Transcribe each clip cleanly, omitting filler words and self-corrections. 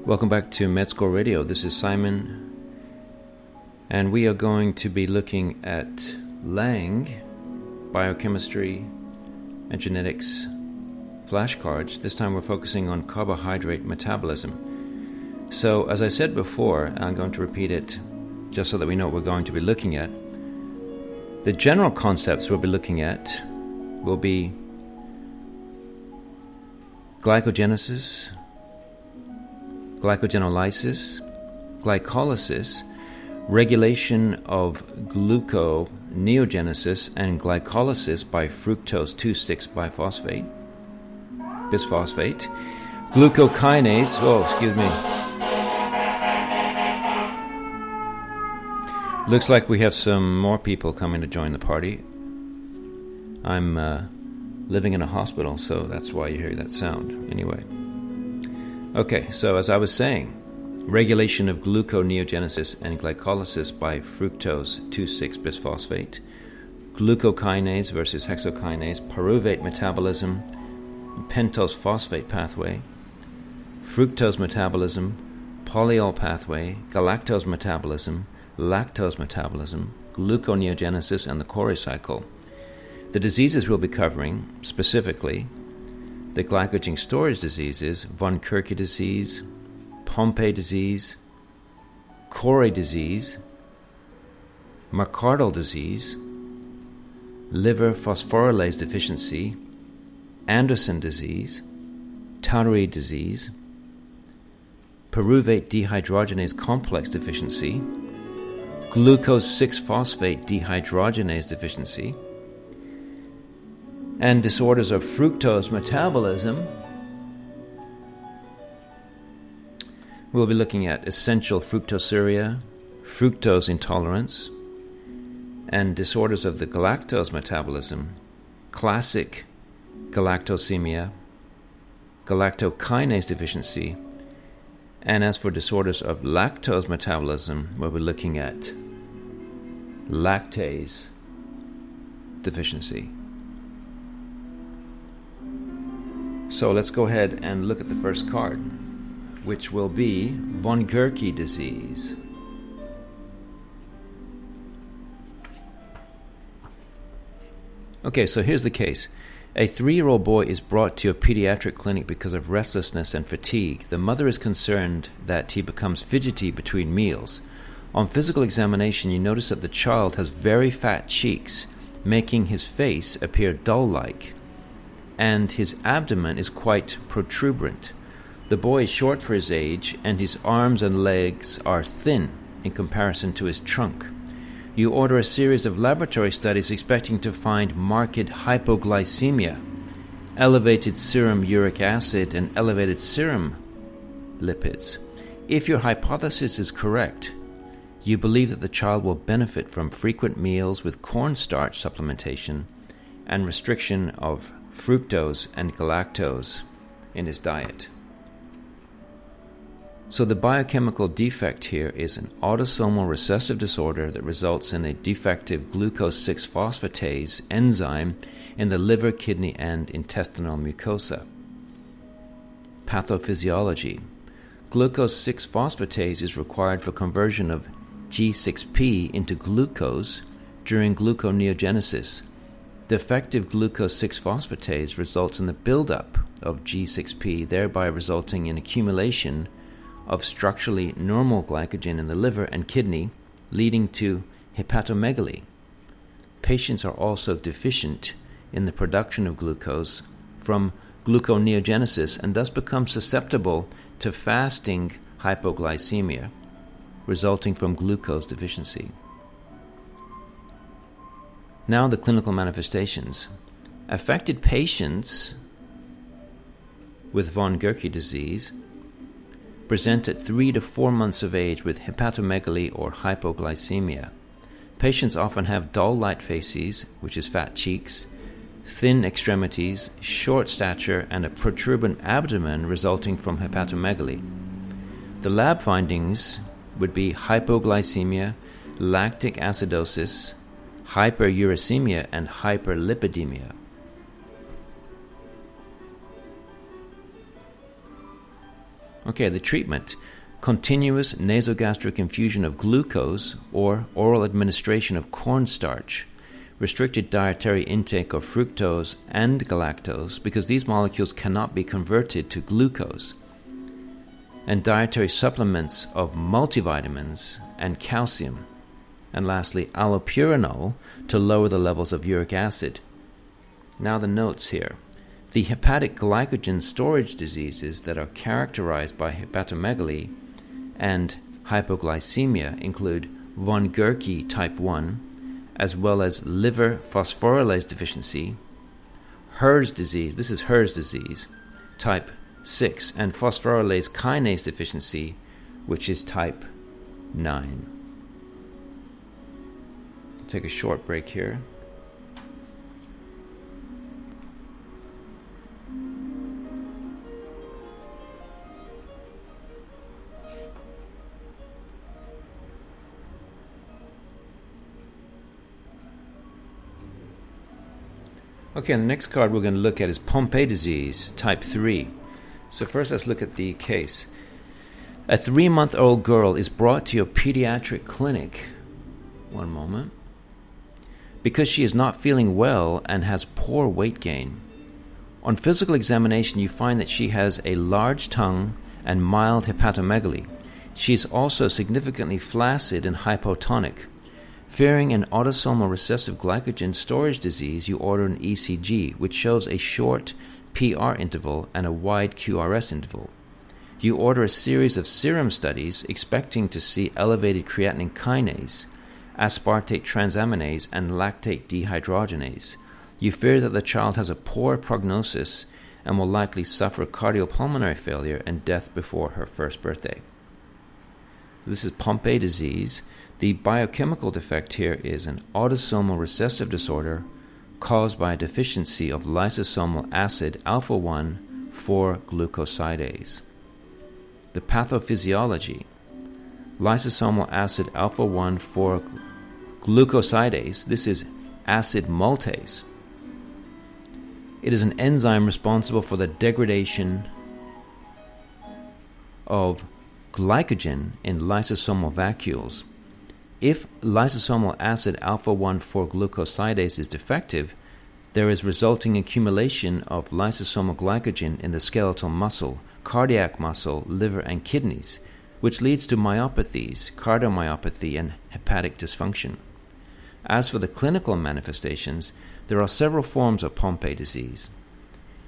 Welcome back to MedScore Radio. This is Simon, and we are going to be looking at Lang, biochemistry, and genetics flashcards. This time we're focusing on carbohydrate metabolism. So, as I said before, I'm going to repeat it just so that we know what we're going to be looking at. The general concepts we'll be looking at will be glycogenesis, glycogenolysis, glycolysis, regulation of gluconeogenesis and glycolysis by fructose 2,6-biphosphate, bisphosphate, glucokinase, looks like we have some more people coming to join the party. I'm living in a hospital, so that's why you hear that sound. Anyway. Okay, so as I was saying, regulation of gluconeogenesis and glycolysis by fructose 2,6-bisphosphate, glucokinase versus hexokinase, pyruvate metabolism, pentose phosphate pathway, fructose metabolism, polyol pathway, galactose metabolism, lactose metabolism, gluconeogenesis, and the Cori cycle. The diseases we'll be covering, specifically, the glycogen storage diseases, von Kerke disease, Pompe disease, Cori disease, McArdle disease, liver phosphorylase deficiency, Anderson disease, Tarry disease, pyruvate dehydrogenase complex deficiency, glucose 6-phosphate dehydrogenase deficiency, and disorders of fructose metabolism. We'll be looking at essential fructosuria, fructose intolerance, and disorders of the galactose metabolism, classic galactosemia, galactokinase deficiency, and as for disorders of lactose metabolism, we'll be looking at lactase deficiency. So let's go ahead and look at the first card, which will be von Kerke disease. Okay, so here's the case. A 3-year-old boy is brought to a pediatric clinic because of restlessness and fatigue. The mother is concerned that he becomes fidgety between meals. On physical examination, you notice that the child has very fat cheeks, making his face appear dull-like, and his abdomen is quite protuberant. The boy is short for his age, and his arms and legs are thin in comparison to his trunk. You order a series of laboratory studies expecting to find marked hypoglycemia, elevated serum uric acid, and elevated serum lipids. If your hypothesis is correct, you believe that the child will benefit from frequent meals with cornstarch supplementation and restriction of fructose and galactose in his diet. So the biochemical defect here is an autosomal recessive disorder that results in a defective glucose 6-phosphatase enzyme in the liver, kidney, and intestinal mucosa. Pathophysiology. Glucose 6-phosphatase is required for conversion of G6P into glucose during gluconeogenesis. Defective glucose 6-phosphatase results in the buildup of G6P, thereby resulting in accumulation of structurally normal glycogen in the liver and kidney, leading to hepatomegaly. Patients are also deficient in the production of glucose from gluconeogenesis and thus become susceptible to fasting hypoglycemia, resulting from glucose deficiency. Now the clinical manifestations. Affected patients with von Kerke disease present at 3 to 4 months of age with hepatomegaly or hypoglycemia. Patients often have dull light faces, which is fat cheeks, thin extremities, short stature, and a protuberant abdomen resulting from hepatomegaly. The lab findings would be hypoglycemia, lactic acidosis, hyperuricemia, and hyperlipidemia. Okay, the treatment. Continuous nasogastric infusion of glucose or oral administration of cornstarch. Restricted dietary intake of fructose and galactose because these molecules cannot be converted to glucose. And dietary supplements of multivitamins and calcium. And lastly, allopurinol to lower the levels of uric acid. Now the notes here. The hepatic glycogen storage diseases that are characterized by hepatomegaly and hypoglycemia include von Gerke type 1, as well as liver phosphorylase deficiency, HERS disease, this is HERS disease, type 6, and phosphorylase kinase deficiency, which is type 9. Take a short break here. Okay, and the next card we're going to look at is Pompe disease, type 3. So first let's look at the case. A 3-month-old girl is brought to your pediatric clinic. One moment. Because she is not feeling well and has poor weight gain. On physical examination, you find that she has a large tongue and mild hepatomegaly. She is also significantly flaccid and hypotonic. Fearing an autosomal recessive glycogen storage disease, you order an ECG, which shows a short PR interval and a wide QRS interval. You order a series of serum studies expecting to see elevated creatinine kinase, aspartate transaminase, and lactate dehydrogenase. You fear that the child has a poor prognosis and will likely suffer cardiopulmonary failure and death before her first birthday. This is Pompe disease. The biochemical defect here is an autosomal recessive disorder caused by a deficiency of lysosomal acid alpha-1 4-glucosidase. The pathophysiology. Lysosomal acid alpha-1 4-glucosidase, this is acid maltase. It is an enzyme responsible for the degradation of glycogen in lysosomal vacuoles. If lysosomal acid alpha-1 4-glucosidase is defective, there is resulting accumulation of lysosomal glycogen in the skeletal muscle, cardiac muscle, liver, and kidneys, which leads to myopathies, cardiomyopathy, and hepatic dysfunction. As for the clinical manifestations, there are several forms of Pompe disease.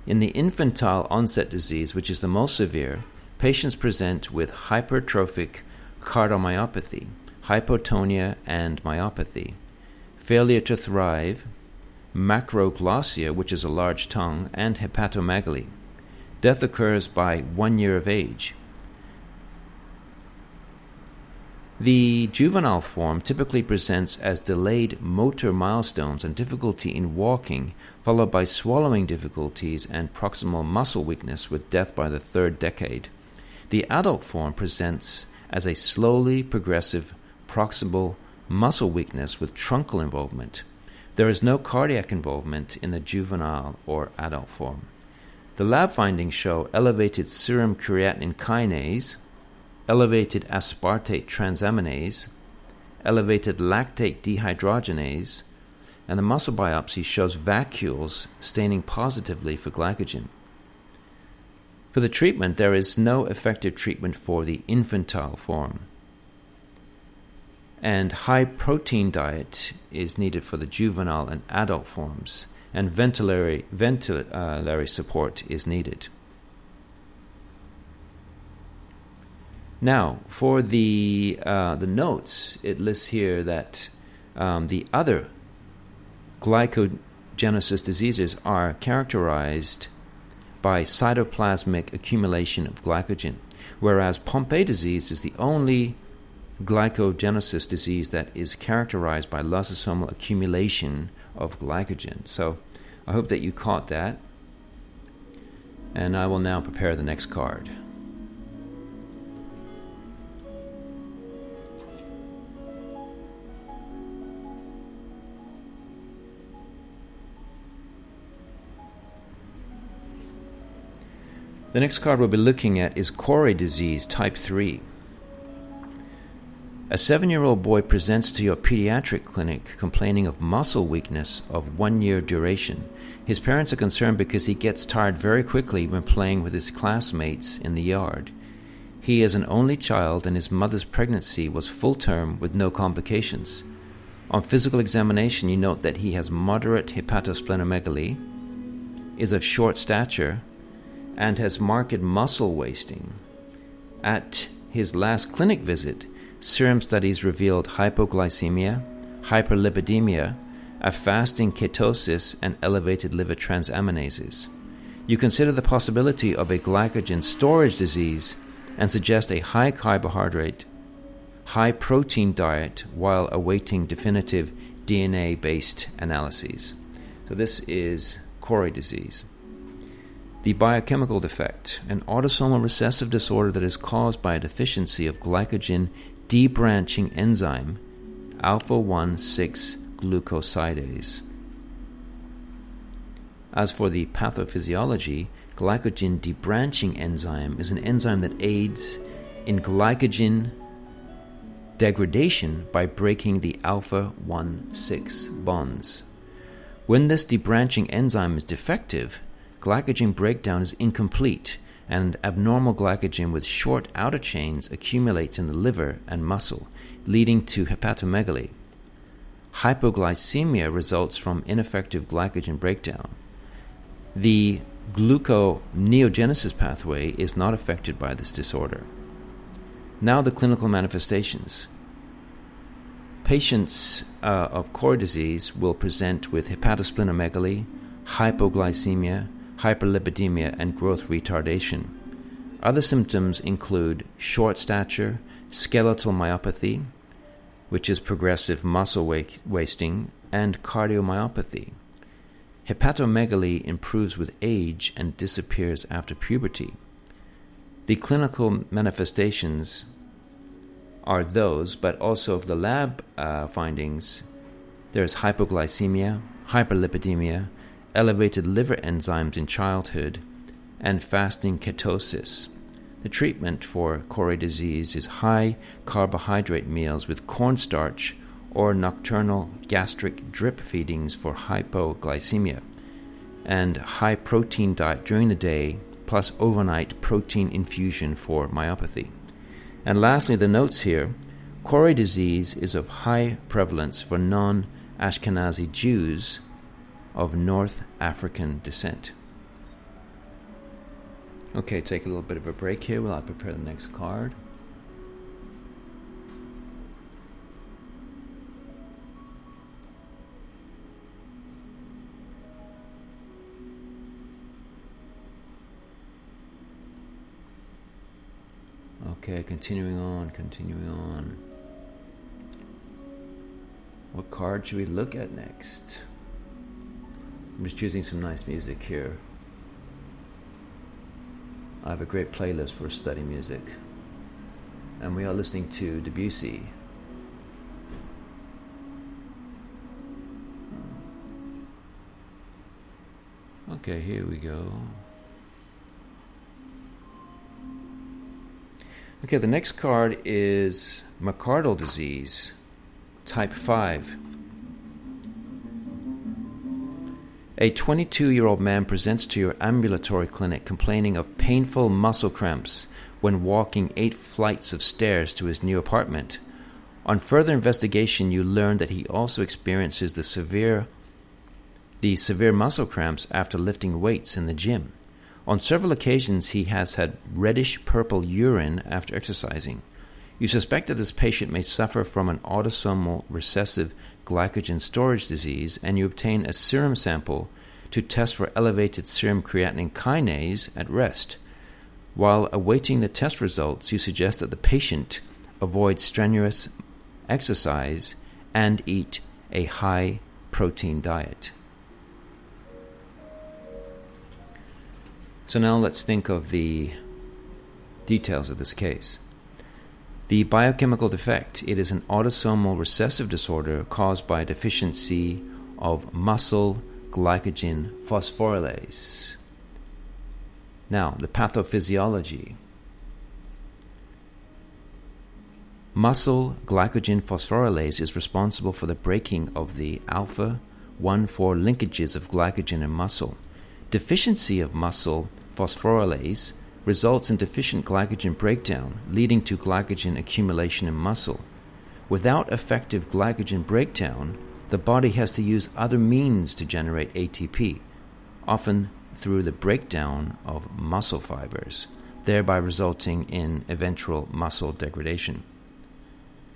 In the infantile onset disease, which is the most severe, patients present with hypertrophic cardiomyopathy, hypotonia and myopathy, failure to thrive, macroglossia, which is a large tongue, and hepatomegaly. Death occurs by 1 year of age. The juvenile form typically presents as delayed motor milestones and difficulty in walking, followed by swallowing difficulties and proximal muscle weakness with death by the 3rd decade. The adult form presents as a slowly progressive proximal muscle weakness with truncal involvement. There is no cardiac involvement in the juvenile or adult form. The lab findings show elevated serum creatinine kinase, elevated aspartate transaminase, elevated lactate dehydrogenase, and the muscle biopsy shows vacuoles staining positively for glycogen. For the treatment, there is no effective treatment for the infantile form, and high protein diet is needed for the juvenile and adult forms, and ventilatory support is needed. Now, for the notes, it lists here that the other glycogenesis diseases are characterized by cytoplasmic accumulation of glycogen, whereas Pompe disease is the only glycogenesis disease that is characterized by lysosomal accumulation of glycogen. So I hope that you caught that, and I will now prepare the next card. The next card we'll be looking at is Corey disease type 3. A 7-year-old boy presents to your pediatric clinic complaining of muscle weakness of 1-year duration. His parents are concerned because he gets tired very quickly when playing with his classmates in the yard. He is an only child and his mother's pregnancy was full term with no complications. On physical examination, you note that he has moderate hepatosplenomegaly, is of short stature, and has marked muscle wasting. At his last clinic visit, serum studies revealed hypoglycemia, hyperlipidemia, a fasting ketosis, and elevated liver transaminases. You consider the possibility of a glycogen storage disease and suggest a high carbohydrate, high protein diet while awaiting definitive DNA-based analyses. So this is Corey disease. The biochemical defect, an autosomal recessive disorder that is caused by a deficiency of glycogen debranching enzyme alpha-1,6-glucosidase. As for the pathophysiology, glycogen debranching enzyme is an enzyme that aids in glycogen degradation by breaking the alpha-1,6 bonds. When this debranching enzyme is defective, glycogen breakdown is incomplete, and abnormal glycogen with short outer chains accumulates in the liver and muscle, leading to hepatomegaly. Hypoglycemia results from ineffective glycogen breakdown. The gluconeogenesis pathway is not affected by this disorder. Now the clinical manifestations. Patients of Corey disease will present with hepatosplenomegaly, hypoglycemia, hyperlipidemia, and growth retardation. Other symptoms include short stature, skeletal myopathy, which is progressive muscle wasting, and cardiomyopathy. Hepatomegaly improves with age and disappears after puberty. The clinical manifestations are those, but also of the lab findings, there's hypoglycemia, hyperlipidemia, elevated liver enzymes in childhood, and fasting ketosis. The treatment for Corey disease is high carbohydrate meals with cornstarch or nocturnal gastric drip feedings for hypoglycemia, and high protein diet during the day plus overnight protein infusion for myopathy. And lastly, the notes here, Corey disease is of high prevalence for non-Ashkenazi Jews of North African descent. Okay, take a little bit of a break here while I prepare the next card. Okay, continuing on. What card should we look at next? I'm just choosing some nice music here. I have a great playlist for study music. And we are listening to Debussy. Okay, here we go. Okay, the next card is McArdle disease, type 5. A 22-year-old man presents to your ambulatory clinic complaining of painful muscle cramps when walking 8 flights of stairs to his new apartment. On further investigation, you learn that he also experiences the severe muscle cramps after lifting weights in the gym. On several occasions, he has had reddish-purple urine after exercising. You suspect that this patient may suffer from an autosomal recessive glycogen storage disease, and you obtain a serum sample to test for elevated serum creatinine kinase at rest. While awaiting the test results, you suggest that the patient avoid strenuous exercise and eat a high-protein diet. So now let's think of the details of this case. The biochemical defect, it is an autosomal recessive disorder caused by a deficiency of muscle glycogen phosphorylase. Now, the pathophysiology. Muscle glycogen phosphorylase is responsible for the breaking of the alpha 1,4 linkages of glycogen in muscle. Deficiency of muscle phosphorylase results in deficient glycogen breakdown, leading to glycogen accumulation in muscle. Without effective glycogen breakdown, the body has to use other means to generate ATP, often through the breakdown of muscle fibers, thereby resulting in eventual muscle degradation.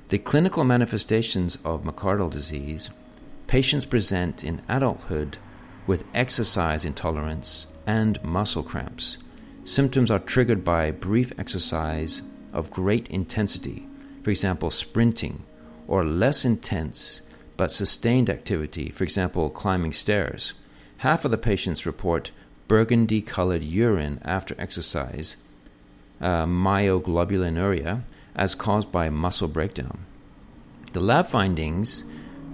The clinical manifestations of myocardial disease: patients present in adulthood with exercise intolerance and muscle cramps. Symptoms are triggered by brief exercise of great intensity, for example, sprinting, or less intense but sustained activity, for example, climbing stairs. Half of the patients report burgundy-colored urine after exercise, myoglobulinuria, as caused by muscle breakdown. The lab findings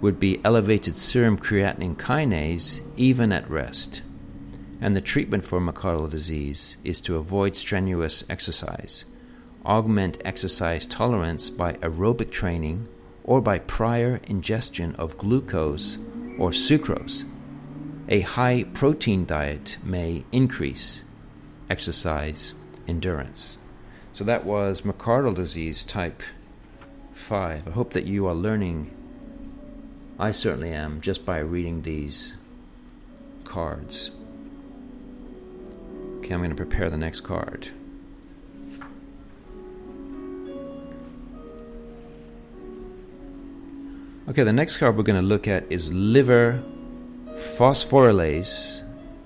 would be elevated serum creatinine kinase even at rest. And the treatment for myocardial disease is to avoid strenuous exercise, augment exercise tolerance by aerobic training or by prior ingestion of glucose or sucrose. A high protein diet may increase exercise endurance. So that was myocardial disease type 5. I hope that you are learning. I certainly am, just by reading these cards. Okay, I'm going to prepare the next card. Okay, the next card we're going to look at is liver phosphorylase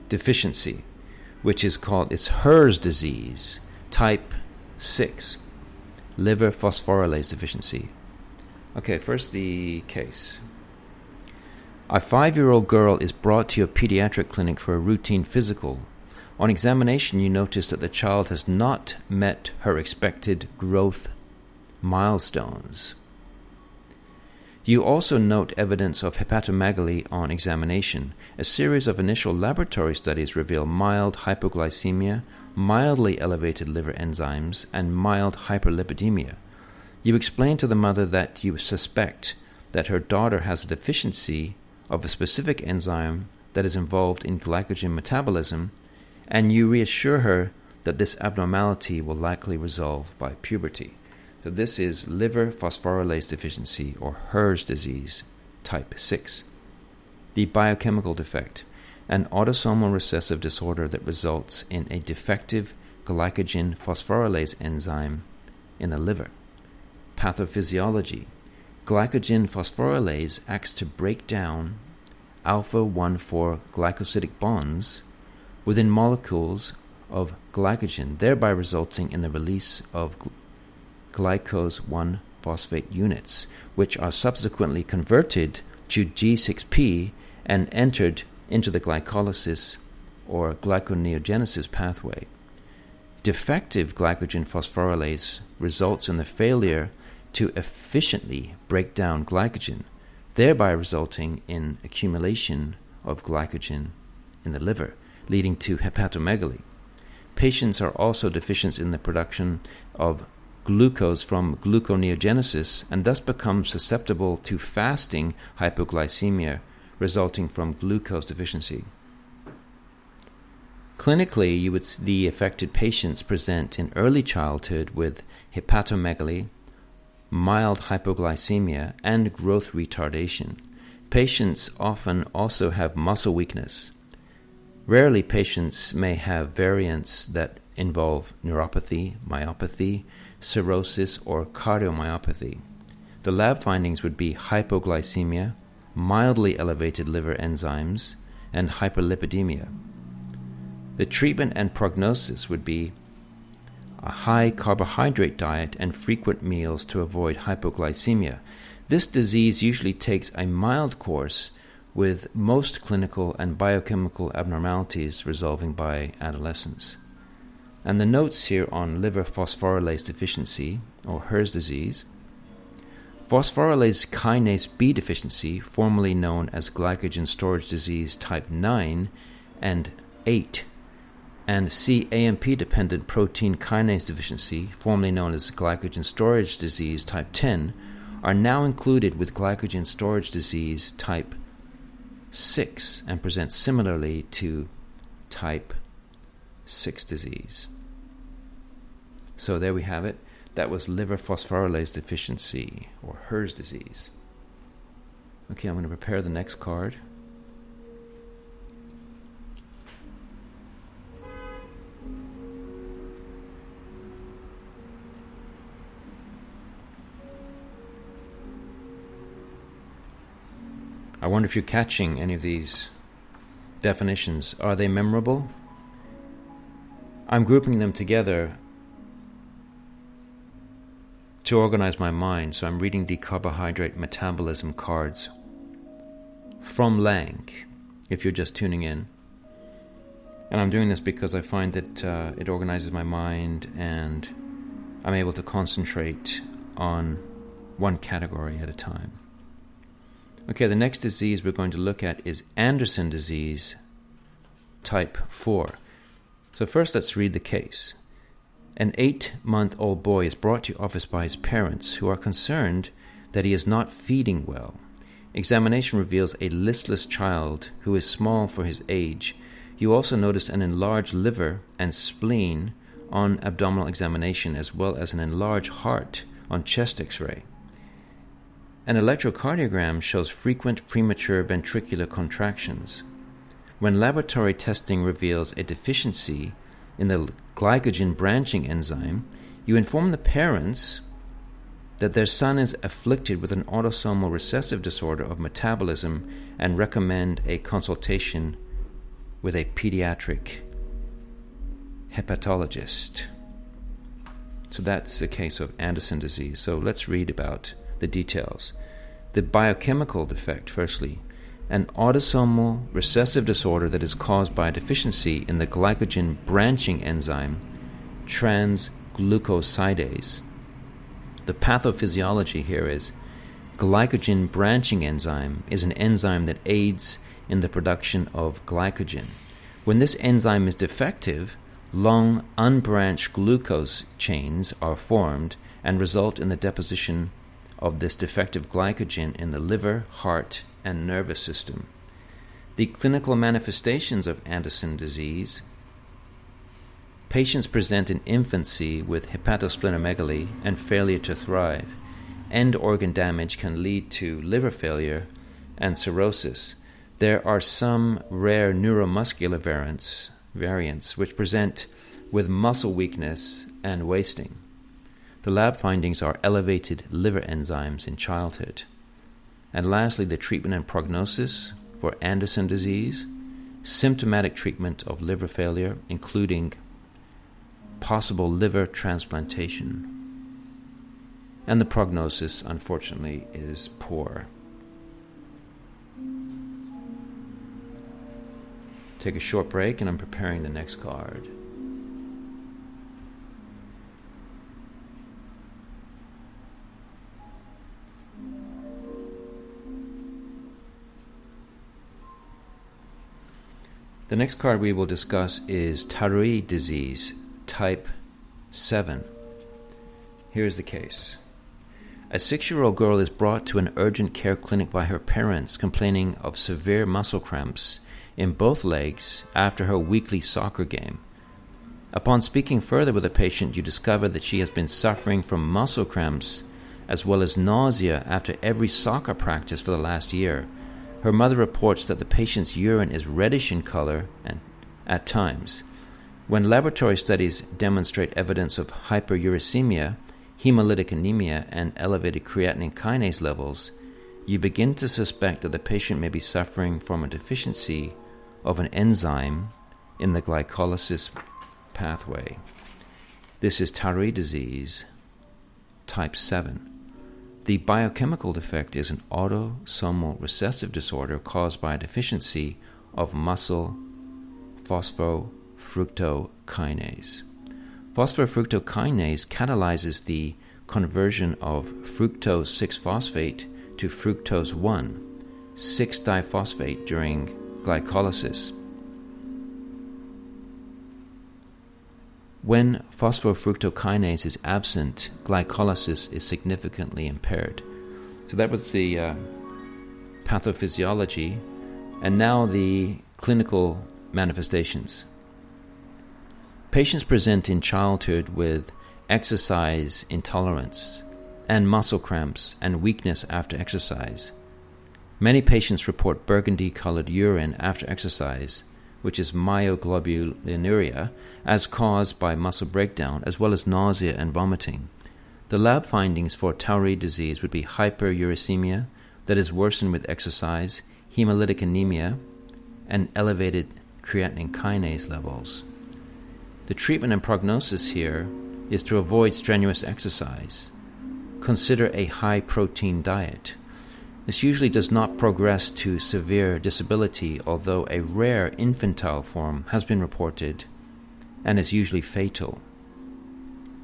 deficiency, which is called, it's HERS disease, type 6. Liver phosphorylase deficiency. Okay, first the case. A 5-year-old girl is brought to your pediatric clinic for a routine physical. On examination, you notice that the child has not met her expected growth milestones. You also note evidence of hepatomegaly on examination. A series of initial laboratory studies reveal mild hypoglycemia, mildly elevated liver enzymes, and mild hyperlipidemia. You explain to the mother that you suspect that her daughter has a deficiency of a specific enzyme that is involved in glycogen metabolism, and you reassure her that this abnormality will likely resolve by puberty. So this is liver phosphorylase deficiency, or HERS disease, type 6. The biochemical defect: an autosomal recessive disorder that results in a defective glycogen phosphorylase enzyme in the liver. Pathophysiology: glycogen phosphorylase acts to break down alpha 1,4 glycosidic bonds within molecules of glycogen, thereby resulting in the release of glycose 1-phosphate units, which are subsequently converted to G6P and entered into the glycolysis or glyconeogenesis pathway. Defective glycogen phosphorylase results in the failure to efficiently break down glycogen, thereby resulting in accumulation of glycogen in the liver, leading to hepatomegaly. Patients are also deficient in the production of glucose from gluconeogenesis and thus become susceptible to fasting hypoglycemia resulting from glucose deficiency. Clinically, you would see the affected patients present in early childhood with hepatomegaly, mild hypoglycemia, and growth retardation. Patients often also have muscle weakness. Rarely, patients may have variants that involve neuropathy, myopathy, cirrhosis, or cardiomyopathy. The lab findings would be hypoglycemia, mildly elevated liver enzymes, and hyperlipidemia. The treatment and prognosis would be a high carbohydrate diet and frequent meals to avoid hypoglycemia. This disease usually takes a mild course, with most clinical and biochemical abnormalities resolving by adolescence. And the notes here on liver phosphorylase deficiency, or HERS disease: phosphorylase kinase B deficiency, formerly known as glycogen storage disease type 9 and 8, and C. AMP-dependent protein kinase deficiency, formerly known as glycogen storage disease type 10, are now included with glycogen storage disease type 6 and present similarly to type 6 disease. So there we have it. That was liver phosphorylase deficiency, or HERS disease. Okay, I'm going to prepare the next card. I wonder if you're catching any of these definitions. Are they memorable? I'm grouping them together to organize my mind, so I'm reading the carbohydrate metabolism cards from Lang, if you're just tuning in. And I'm doing this because I find that it organizes my mind and I'm able to concentrate on one category at a time. Okay, the next disease we're going to look at is Anderson disease type 4. So first let's read the case. An 8-month-old boy is brought to office by his parents, who are concerned that he is not feeding well. Examination reveals a listless child who is small for his age. You also notice an enlarged liver and spleen on abdominal examination, as well as an enlarged heart on chest X-ray. An electrocardiogram shows frequent premature ventricular contractions. When laboratory testing reveals a deficiency in the glycogen branching enzyme, you inform the parents that their son is afflicted with an autosomal recessive disorder of metabolism and recommend a consultation with a pediatric hepatologist. So that's the case of Anderson disease. So let's read about the details. The biochemical defect, firstly, an autosomal recessive disorder that is caused by a deficiency in the glycogen branching enzyme transglucosidase. The pathophysiology here is glycogen branching enzyme is an enzyme that aids in the production of glycogen. When this enzyme is defective, long unbranched glucose chains are formed and result in the deposition of this defective glycogen in the liver, heart, and nervous system. The clinical manifestations of Anderson disease: patients present in infancy with hepatosplenomegaly and failure to thrive. End organ damage can lead to liver failure and cirrhosis. There are some rare neuromuscular variants which present with muscle weakness and wasting. The lab findings are elevated liver enzymes in childhood. And lastly, the treatment and prognosis for Anderson disease: symptomatic treatment of liver failure, including possible liver transplantation. And the prognosis, unfortunately, is poor. Take a short break, and I'm preparing the next card. The next card we will discuss is Tarui disease, type 7. Here is the case. A 6-year-old girl is brought to an urgent care clinic by her parents, complaining of severe muscle cramps in both legs after her weekly soccer game. Upon speaking further with the patient, you discover that she has been suffering from muscle cramps as well as nausea after every soccer practice for the last year. Her mother reports that the patient's urine is reddish in color and at times. When laboratory studies demonstrate evidence of hyperuricemia, hemolytic anemia, and elevated creatinine kinase levels, you begin to suspect that the patient may be suffering from a deficiency of an enzyme in the glycolysis pathway. This is Tarui disease, type 7. The biochemical defect is an autosomal recessive disorder caused by a deficiency of muscle phosphofructokinase. Phosphofructokinase catalyzes the conversion of fructose 6-phosphate to fructose 1,6-diphosphate during glycolysis. When phosphofructokinase is absent, glycolysis is significantly impaired. So that was the pathophysiology, and now the clinical manifestations. Patients present in childhood with exercise intolerance and muscle cramps and weakness after exercise. Many patients report burgundy-colored urine after exercise, which is myoglobulinuria, as caused by muscle breakdown, as well as nausea and vomiting. The lab findings for Tourette disease would be hyperuricemia, that is worsened with exercise, hemolytic anemia, and elevated creatinine kinase levels. The treatment and prognosis here is to avoid strenuous exercise. Consider a high-protein diet. This usually does not progress to severe disability, although a rare infantile form has been reported and is usually fatal.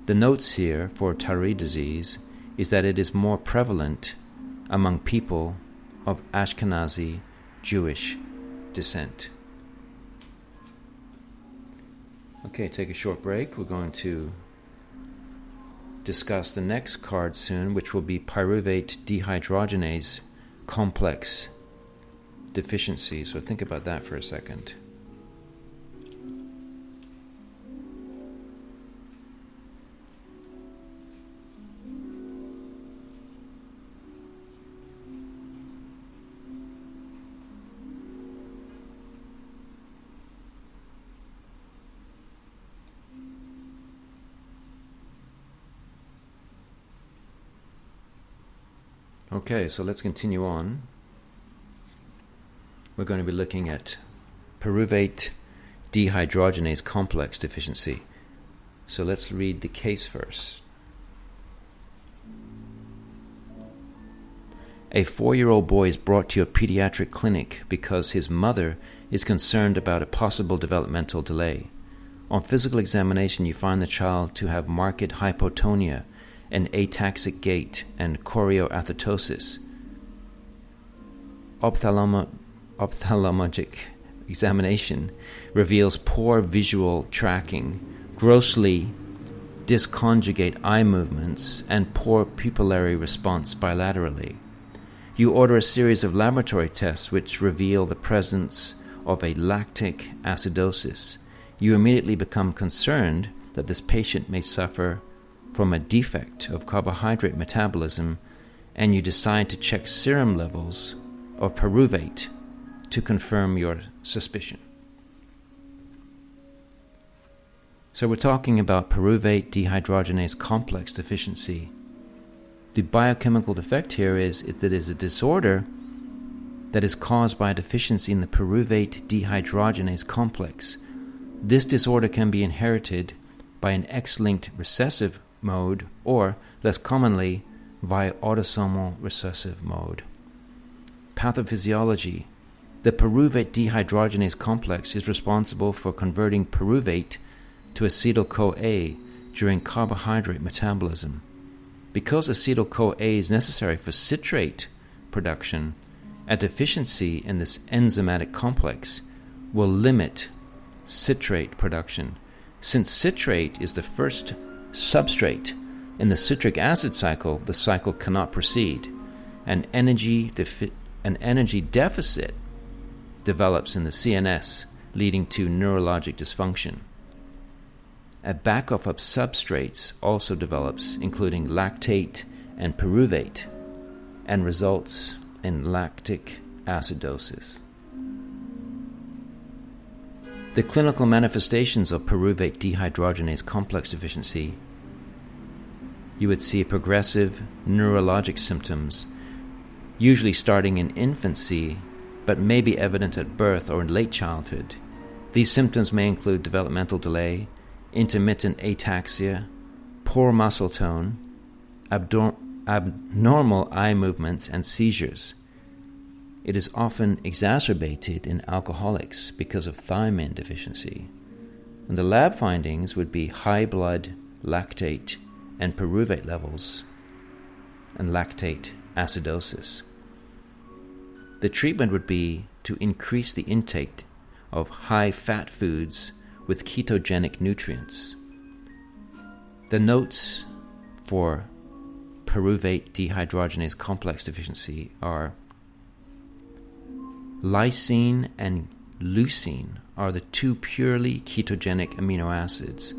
The notes here for Tourette disease is that it is more prevalent among people of Ashkenazi Jewish descent. Okay, take a short break. We're going to discuss the next card soon, which will be pyruvate dehydrogenase complex deficiency. So think about that for a second. Okay, so let's continue on. We're going to be looking at pyruvate dehydrogenase complex deficiency. So let's read the case first. A 4-year-old boy is brought to a pediatric clinic because his mother is concerned about a possible developmental delay. On physical examination, you find the child to have marked hypotonia, an ataxic gait, and chorioathetosis. Ophthalmologic examination reveals poor visual tracking, grossly disconjugate eye movements, and poor pupillary response bilaterally. You order a series of laboratory tests which reveal the presence of a lactic acidosis. You immediately become concerned that this patient may suffer from a defect of carbohydrate metabolism, and you decide to check serum levels of pyruvate to confirm your suspicion. So we're talking about pyruvate dehydrogenase complex deficiency. The biochemical defect here is that it is a disorder that is caused by a deficiency in the pyruvate dehydrogenase complex. This disorder can be inherited by an X-linked recessive mode, or, less commonly, via autosomal recessive mode. Pathophysiology. The pyruvate dehydrogenase complex is responsible for converting pyruvate to acetyl-CoA during carbohydrate metabolism. Because acetyl-CoA is necessary for citrate production, a deficiency in this enzymatic complex will limit citrate production. Since citrate is the first substrate in the citric acid cycle, the cycle cannot proceed. An energy deficit develops in the CNS, leading to neurologic dysfunction. A backup of substrates also develops, including lactate and pyruvate, and results in lactic acidosis. The clinical manifestations of pyruvate dehydrogenase complex deficiency: you would see progressive neurologic symptoms, usually starting in infancy, but may be evident at birth or in late childhood. These symptoms may include developmental delay, intermittent ataxia, poor muscle tone, abnormal eye movements, and seizures. It is often exacerbated in alcoholics because of thiamine deficiency. And the lab findings would be high blood lactate and pyruvate levels and lactate acidosis. The treatment would be to increase the intake of high-fat foods with ketogenic nutrients. The notes for pyruvate dehydrogenase complex deficiency are lysine and leucine are the two purely ketogenic amino acids,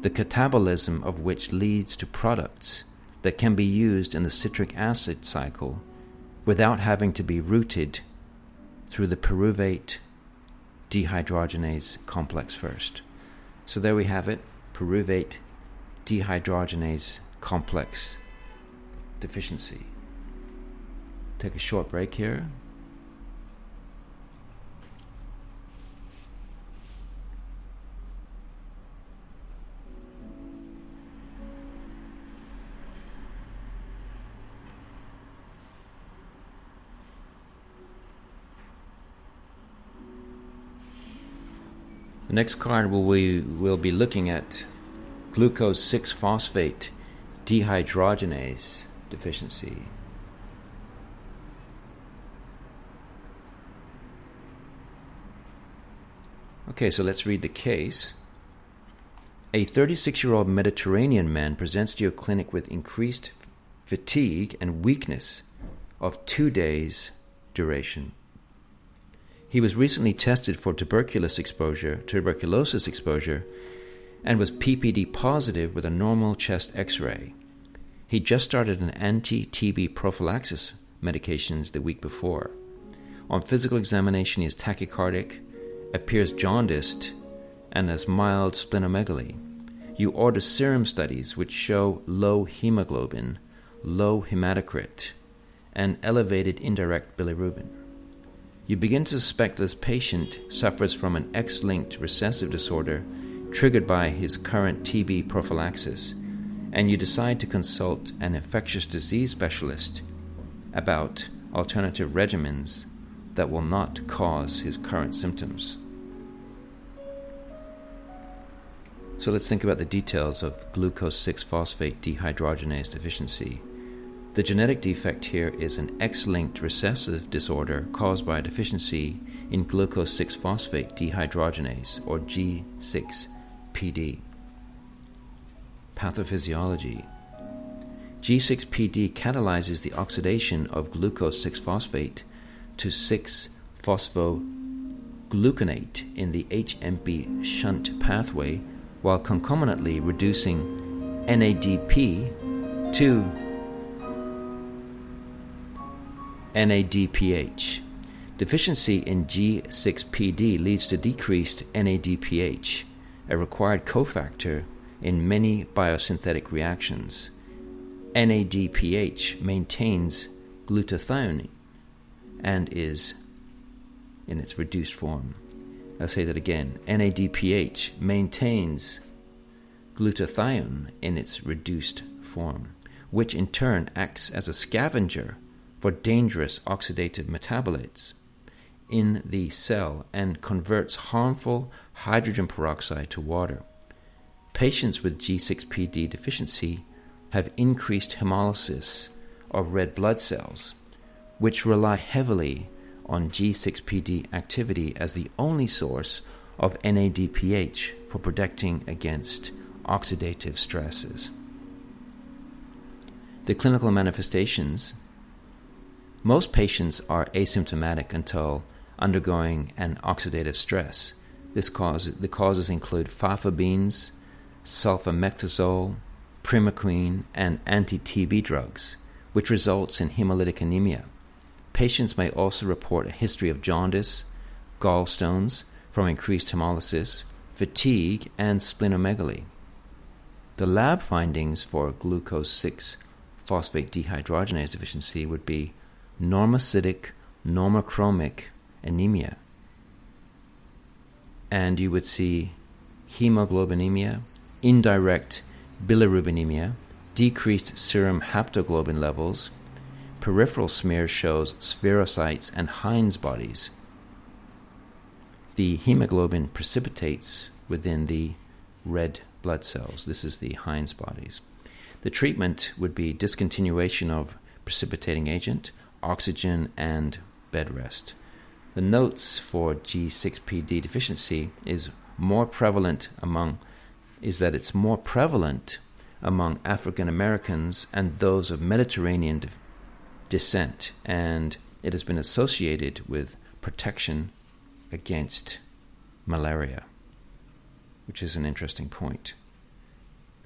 the catabolism of which leads to products that can be used in the citric acid cycle without having to be routed through the pyruvate dehydrogenase complex first. So there we have it, pyruvate dehydrogenase complex deficiency. Take a short break here. The next card we will be looking at glucose 6-phosphate dehydrogenase deficiency. Okay, so let's read the case. A 36-year-old Mediterranean man presents to your clinic with increased fatigue and weakness of 2 days duration. He was recently tested for tuberculosis exposure, and was PPD positive with a normal chest X-ray. He just started an anti-TB prophylaxis medications the week before. On physical examination, he is tachycardic, appears jaundiced, and has mild splenomegaly. You order serum studies which show low hemoglobin, low hematocrit, and elevated indirect bilirubin. You begin to suspect this patient suffers from an X-linked recessive disorder triggered by his current TB prophylaxis, and you decide to consult an infectious disease specialist about alternative regimens that will not cause his current symptoms. So let's think about the details of glucose 6-phosphate dehydrogenase deficiency. The genetic defect here is an X-linked recessive disorder caused by a deficiency in glucose 6-phosphate dehydrogenase, or G6PD. Pathophysiology. G6PD catalyzes the oxidation of glucose 6-phosphate to 6-phosphogluconate in the HMP shunt pathway, while concomitantly reducing NADP to NADPH. Deficiency in G6PD leads to decreased NADPH, a required cofactor in many biosynthetic reactions. NADPH maintains glutathione and is in its reduced form. I'll say that again. NADPH maintains glutathione in its reduced form, which in turn acts as a scavenger for dangerous oxidative metabolites in the cell and converts harmful hydrogen peroxide to water. Patients with G6PD deficiency have increased hemolysis of red blood cells, which rely heavily on G6PD activity as the only source of NADPH for protecting against oxidative stresses. The clinical manifestations. Most patients are asymptomatic until undergoing an oxidative stress. The causes include fafabines, sulfamethoxazole, primaquine, and anti-TB drugs, which results in hemolytic anemia. Patients may also report a history of jaundice, gallstones from increased hemolysis, fatigue, and splenomegaly. The lab findings for glucose 6-phosphate dehydrogenase deficiency would be normocytic, normochromic anemia. And you would see hemoglobinemia, indirect bilirubinemia, decreased serum haptoglobin levels. Peripheral smear shows spherocytes and Heinz bodies. The hemoglobin precipitates within the red blood cells. This is the Heinz bodies. The treatment would be discontinuation of precipitating agent, oxygen, and bed rest. The notes for G6PD deficiency is that it's more prevalent among African Americans and those of Mediterranean descent, and it has been associated with protection against malaria, which is an interesting point.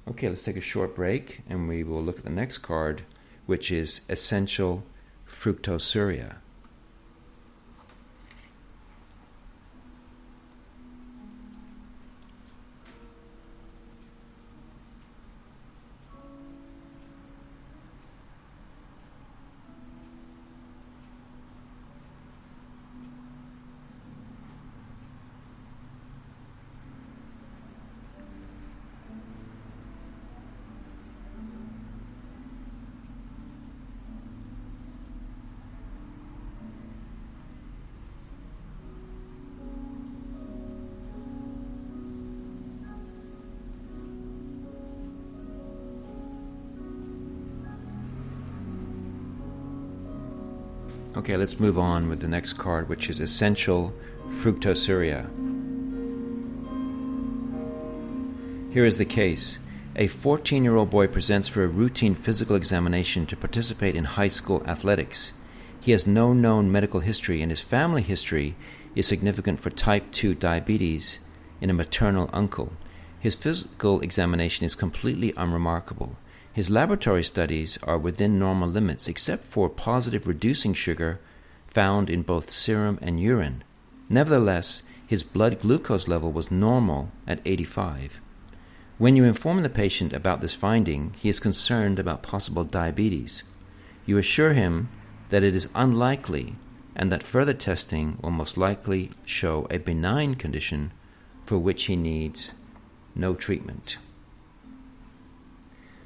Okay, let's take a short break, and we will look at the next card, which is essential fructosuria. Okay, let's move on with the next card, which is essential fructosuria. Here is the case. A 14-year-old boy presents for a routine physical examination to participate in high school athletics. He has no known medical history, and his family history is significant for type 2 diabetes in a maternal uncle. His physical examination is completely unremarkable. His laboratory studies are within normal limits, except for positive reducing sugar found in both serum and urine. Nevertheless, his blood glucose level was normal at 85. When you inform the patient about this finding, he is concerned about possible diabetes. You assure him that it is unlikely and that further testing will most likely show a benign condition for which he needs no treatment.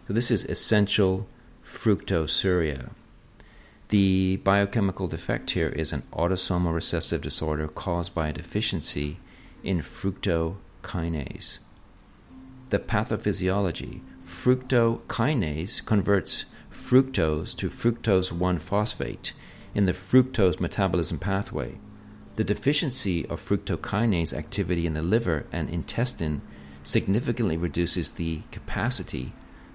So this is essential fructosuria. The biochemical defect here is an autosomal recessive disorder caused by a deficiency in fructokinase. The pathophysiology: fructokinase converts fructose to fructose 1-phosphate in the fructose metabolism pathway. The deficiency of fructokinase activity in the liver and intestine significantly reduces the capacity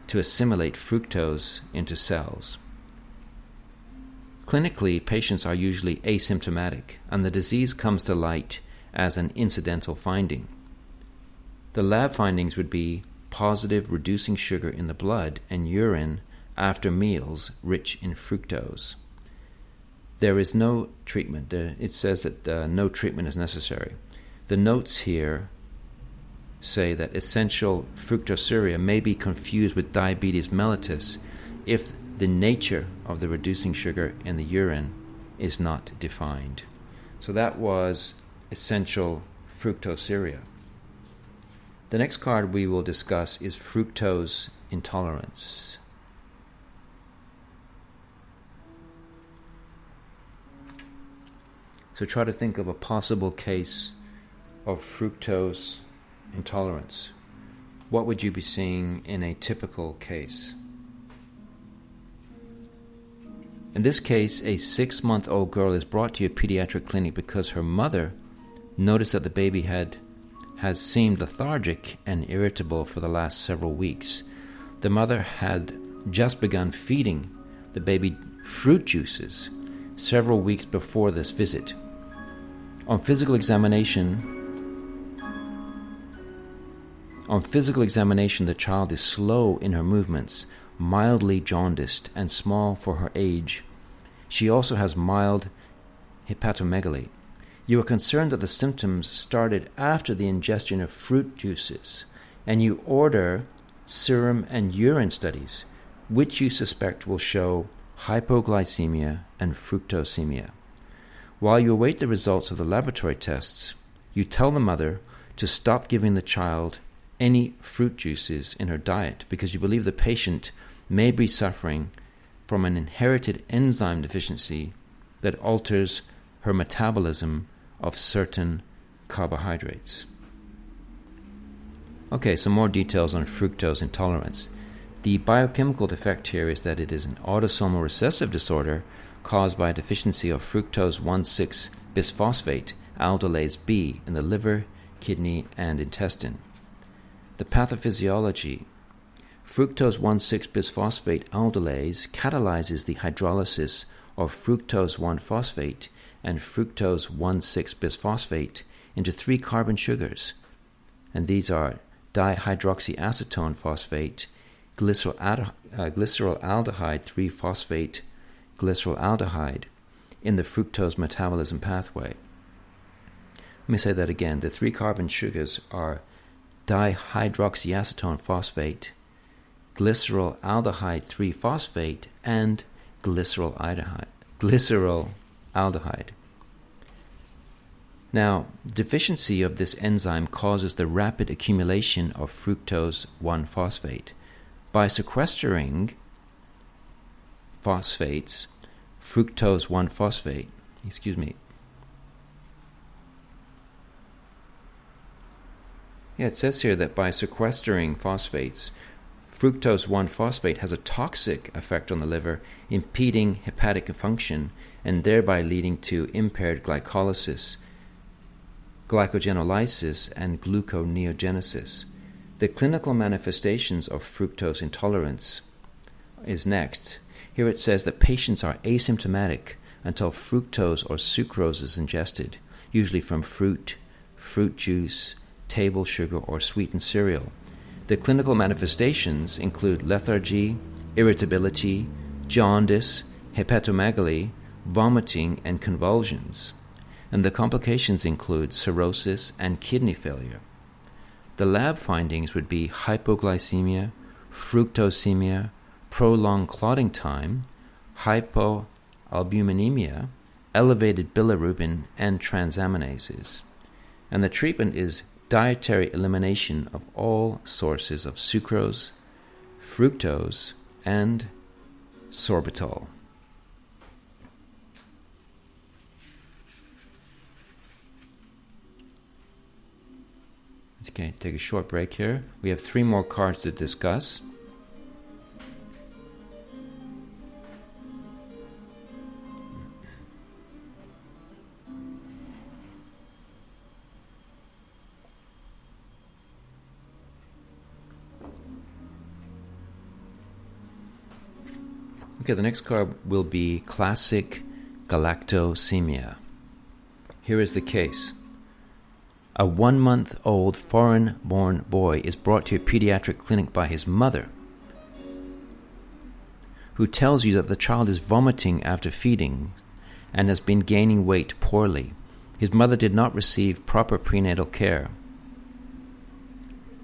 to assimilate fructose into cells. Clinically, patients are usually asymptomatic, and the disease comes to light as an incidental finding. The lab findings would be positive reducing sugar in the blood and urine after meals rich in fructose. There is no treatment. It says that no treatment is necessary. The notes here say that essential fructosuria may be confused with diabetes mellitus if the nature of the reducing sugar in the urine is not defined. So that was essential fructosuria. The next card we will discuss is fructose intolerance. So try to think of a possible case of fructose intolerance. What would you be seeing in a typical case? In this case, a 6-month-old girl is brought to your pediatric clinic because her mother noticed that the baby has seemed lethargic and irritable for the last several weeks. The mother had just begun feeding the baby fruit juices several weeks before this visit. On physical examination, the child is slow in her movements, mildly jaundiced, and small for her age. She also has mild hepatomegaly. You are concerned that the symptoms started after the ingestion of fruit juices, and you order serum and urine studies, which you suspect will show hypoglycemia and fructosemia. While you await the results of the laboratory tests, you tell the mother to stop giving the child any fruit juices in her diet because you believe the patient may be suffering from an inherited enzyme deficiency that alters her metabolism of certain carbohydrates. Okay, some more details on fructose intolerance. The biochemical defect here is that it is an autosomal recessive disorder caused by a deficiency of fructose 1,6-bisphosphate aldolase B in the liver, kidney, and intestine. The pathophysiology: Fructose 1,6-bisphosphate aldolase catalyzes the hydrolysis of fructose 1-phosphate and fructose 1,6-bisphosphate into 3 carbon sugars, and these are dihydroxyacetone phosphate, glyceraldehyde 3-phosphate glyceraldehyde in the fructose metabolism pathway. Let me say that again. The 3 carbon sugars are dihydroxyacetone phosphate, glyceraldehyde 3-phosphate, and glyceraldehyde. Now, deficiency of this enzyme causes the rapid accumulation of fructose 1-phosphate. By sequestering phosphates, fructose 1-phosphate, it says here that by sequestering phosphates, fructose 1-phosphate has a toxic effect on the liver, impeding hepatic function and thereby leading to impaired glycolysis, glycogenolysis, and gluconeogenesis. The clinical manifestations of fructose intolerance is next. Here it says that patients are asymptomatic until fructose or sucrose is ingested, usually from fruit juice, table sugar, or sweetened cereal. The clinical manifestations include lethargy, irritability, jaundice, hepatomegaly, vomiting, and convulsions. And the complications include cirrhosis and kidney failure. The lab findings would be hypoglycemia, fructosemia, prolonged clotting time, hypoalbuminemia, elevated bilirubin, and transaminases. And the treatment is dietary elimination of all sources of sucrose, fructose, and sorbitol. Okay, take a short break here. We have 3 more cards to discuss. Okay, the next card will be classic galactosemia. Here is the case. A 1-month-old foreign-born boy is brought to a pediatric clinic by his mother, who tells you that the child is vomiting after feeding and has been gaining weight poorly. His mother did not receive proper prenatal care,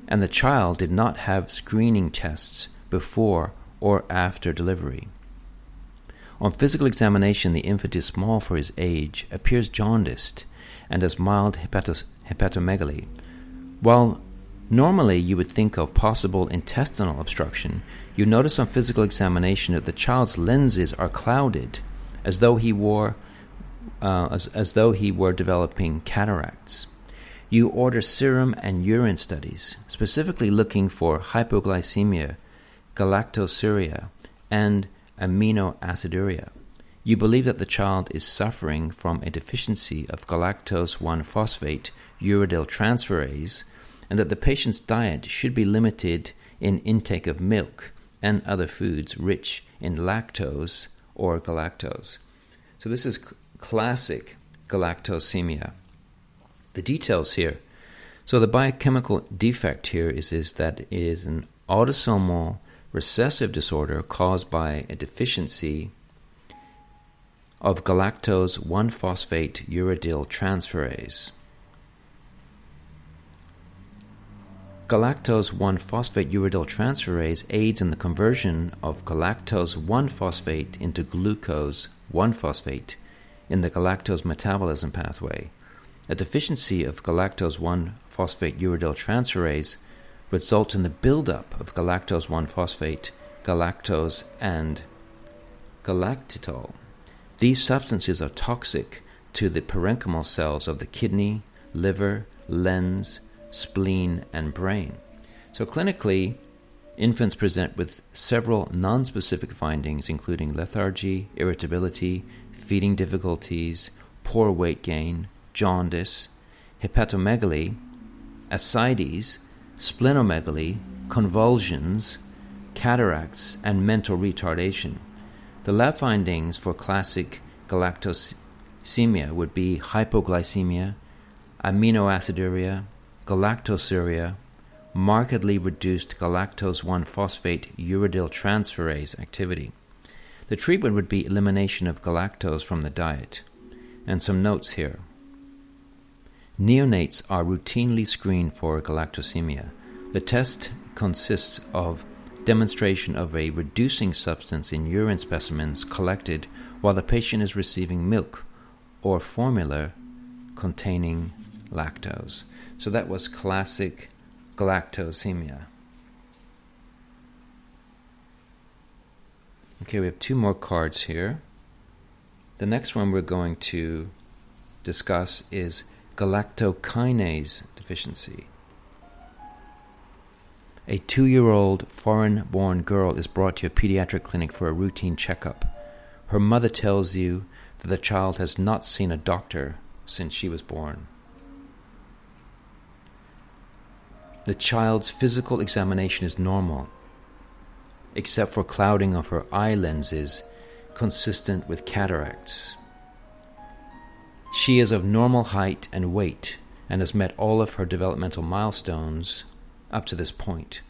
and the child did not have screening tests before or after delivery. On physical examination, the infant is small for his age, appears jaundiced, and has mild hepatomegaly. While normally you would think of possible intestinal obstruction, you notice on physical examination that the child's lenses are clouded, as though he were developing cataracts. You order serum and urine studies, specifically looking for hypoglycemia, galactosuria, and aminoaciduria. You believe that the child is suffering from a deficiency of galactose 1-phosphate uridyl transferase, and that the patient's diet should be limited in intake of milk and other foods rich in lactose or galactose. So this is classic galactosemia. The details here. So the biochemical defect here is that it is an autosomal recessive disorder caused by a deficiency of galactose 1-phosphate uridyl transferase. Galactose 1-phosphate uridyl transferase aids in the conversion of galactose 1-phosphate into glucose 1-phosphate in the galactose metabolism pathway. A deficiency of galactose 1-phosphate uridyl transferase results in the buildup of galactose 1-phosphate, galactose, and galactitol. These substances are toxic to the parenchymal cells of the kidney, liver, lens, spleen, and brain. So clinically, infants present with several nonspecific findings, including lethargy, irritability, feeding difficulties, poor weight gain, jaundice, hepatomegaly, ascites, splenomegaly, convulsions, cataracts, and mental retardation. The lab findings for classic galactosemia would be hypoglycemia, aminoaciduria, galactosuria, markedly reduced galactose 1-phosphate uridyl transferase activity. The treatment would be elimination of galactose from the diet. And some notes here. Neonates are routinely screened for galactosemia. The test consists of demonstration of a reducing substance in urine specimens collected while the patient is receiving milk or formula containing lactose. So that was classic galactosemia. Okay, we have two more cards here. The next one we're going to discuss is galactokinase deficiency. A 2-year-old foreign-born girl is brought to a pediatric clinic for a routine checkup. Her mother tells you that the child has not seen a doctor since she was born. The child's physical examination is normal, except for clouding of her eye lenses consistent with cataracts. She is of normal height and weight and has met all of her developmental milestones up to this point.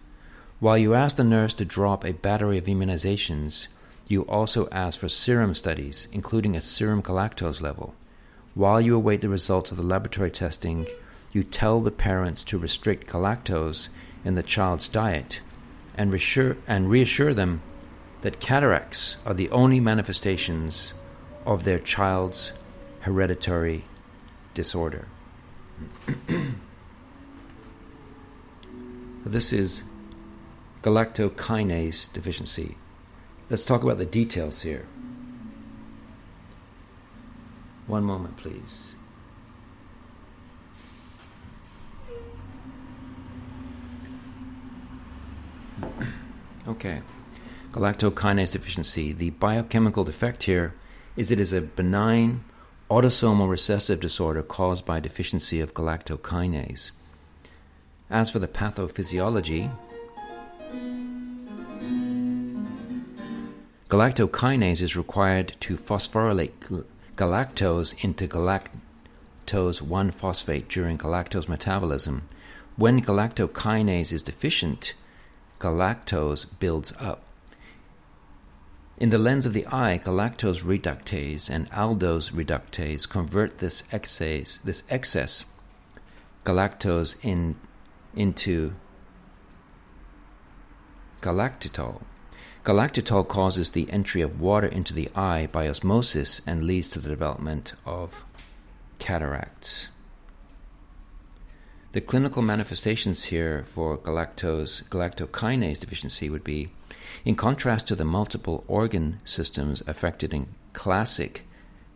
While you ask the nurse to drop a battery of immunizations, you also ask for serum studies, including a serum galactose level. While you await the results of the laboratory testing, you tell the parents to restrict galactose in the child's diet and reassure them that cataracts are the only manifestations of their child's hereditary disorder. This is galactokinase deficiency. Let's talk about the details here. One moment, please. Okay. Galactokinase deficiency. The biochemical defect here is it is a benign autosomal recessive disorder caused by deficiency of galactokinase. As for the pathophysiology, galactokinase is required to phosphorylate galactose into galactose 1-phosphate during galactose metabolism. When galactokinase is deficient, galactose builds up. In the lens of the eye, galactose reductase and aldose reductase convert this excess galactose into galactitol. Galactitol causes the entry of water into the eye by osmosis and leads to the development of cataracts. The clinical manifestations here for galactokinase deficiency would be, in contrast to the multiple organ systems affected in classic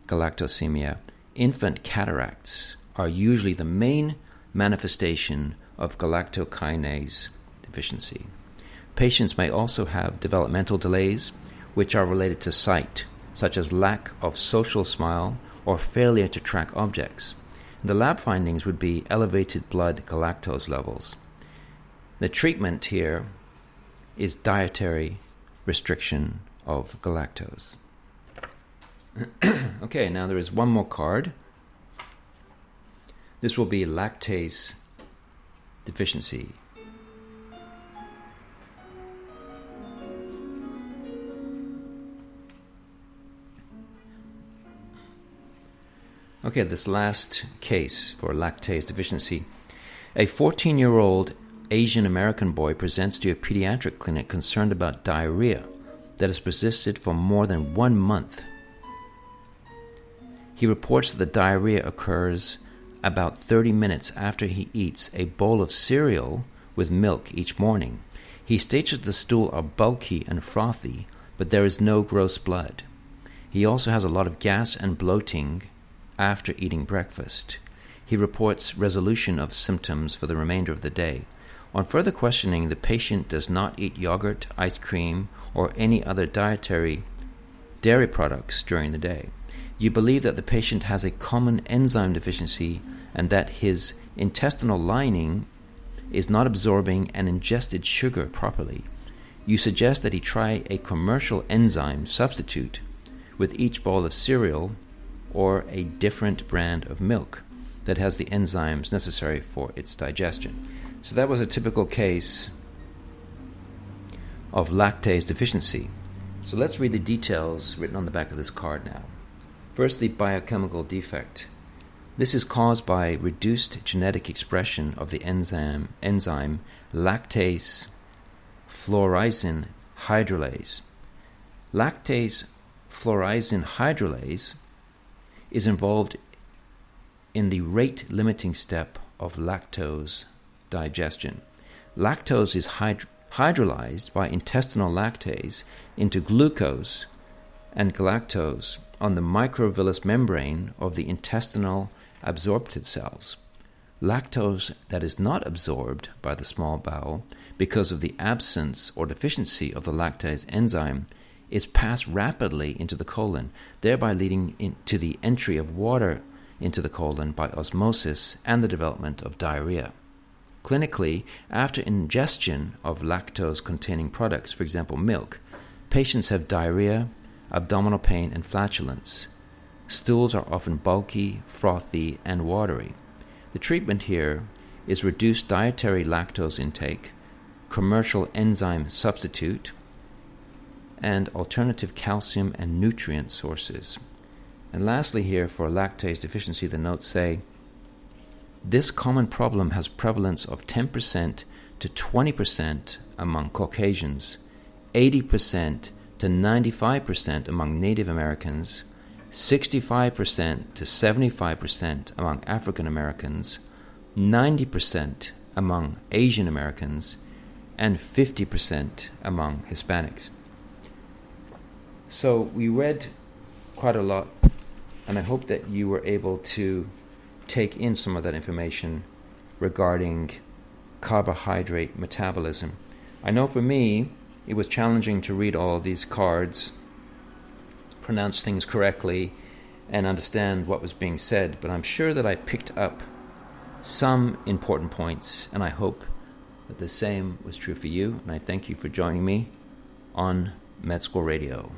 galactosemia, infant cataracts are usually the main manifestation of galactokinase deficiency. Patients may also have developmental delays, which are related to sight, such as lack of social smile or failure to track objects. The lab findings would be elevated blood galactose levels. The treatment here is dietary restriction of galactose. Okay, now there is one more card. This will be lactase deficiency. Okay, this last case for lactase deficiency. A 14-year-old Asian American boy presents to a pediatric clinic concerned about diarrhea that has persisted for more than 1 month. He reports that the diarrhea occurs about 30 minutes after he eats a bowl of cereal with milk each morning. He states that the stool are bulky and frothy, but there is no gross blood. He also has a lot of gas and bloating after eating breakfast. He reports resolution of symptoms for the remainder of the day. On further questioning, the patient does not eat yogurt, ice cream, or any other dairy products during the day. You believe that the patient has a common enzyme deficiency and that his intestinal lining is not absorbing an ingested sugar properly. you suggest that he try a commercial enzyme substitute with each bowl of cereal or a different brand of milk that has the enzymes necessary for its digestion. So that was a typical case of lactase deficiency. So let's read the details written on the back of this card now. First, the biochemical defect. This is caused by reduced genetic expression of the enzyme lactase fluorescein hydrolase. Lactase fluorescein hydrolase is involved in the rate-limiting step of lactose digestion. Lactose is hydrolyzed by intestinal lactase into glucose and galactose on the microvillus membrane of the intestinal absorptive cells. Lactose that is not absorbed by the small bowel because of the absence or deficiency of the lactase enzyme is passed rapidly into the colon, thereby leading to the entry of water into the colon by osmosis and the development of diarrhea. Clinically, after ingestion of lactose-containing products, for example milk, patients have diarrhea, abdominal pain, and flatulence. Stools are often bulky, frothy, and watery. The treatment here is reduced dietary lactose intake, commercial enzyme substitute, and alternative calcium and nutrient sources. And lastly here, for lactase deficiency, the notes say, this common problem has prevalence of 10% to 20% among Caucasians, 80% to 95% among Native Americans, 65% to 75% among African Americans, 90% among Asian Americans, and 50% among Hispanics. So we read quite a lot, and I hope that you were able to take in some of that information regarding carbohydrate metabolism. I know for me, it was challenging to read all of these cards, pronounce things correctly, and understand what was being said, but I'm sure that I picked up some important points, and I hope that the same was true for you, and I thank you for joining me on Med School Radio.